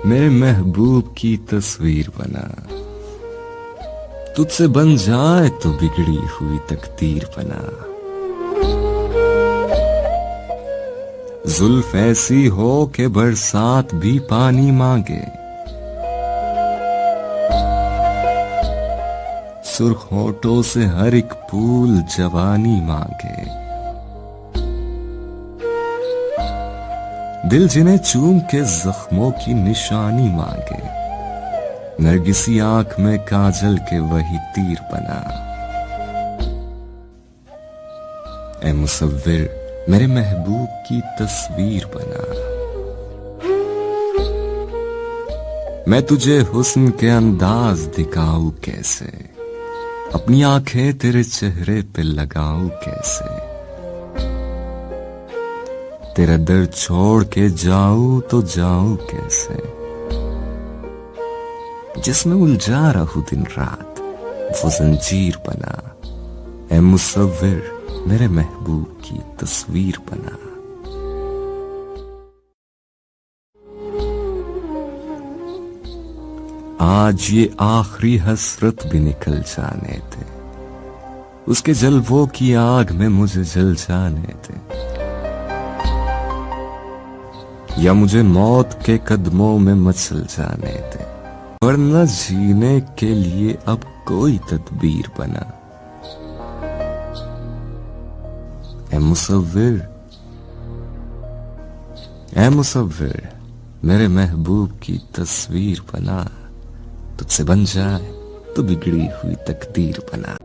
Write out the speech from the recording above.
मेरे महबूब की तस्वीर बना, तुझसे बन जाए तो बिगड़ी हुई तकदीर बना। जुल्फ ऐसी हो के बरसात भी पानी मांगे, सुर्ख होठों से हर एक फूल जवानी मांगे। दिल जिन्हें चूम के जख्मों की निशानी मांगे, नरगिसी आंख में काजल के वही तीर बना। ऐ मुसव्विर मेरे महबूब की तस्वीर बना, मैं तुझे हुस्न के अंदाज दिखाऊं कैसे, अपनी आंखें तेरे चेहरे पे लगाऊं कैसे। तेरा दर्द छोड़ के जाऊं तो जाऊं कैसे, जिसमें उलझा रहूं दिन रात वो जंजीर बना। ऐ मुसव्विर मेरे महबूब की तस्वीर बना। आज ये आखिरी हसरत भी निकल जाने दे, उसके जलवों की आग में मुझे जल जाने दे, या मुझे मौत के कदमों में मचल जाने दे, वरना जीने के लिए अब कोई तदबीर बना। ऐ मुसव्विर, ऐ मुसव्विर मेरे महबूब की तस्वीर बना, तुझसे बन जाए तो बिगड़ी हुई तकदीर बना।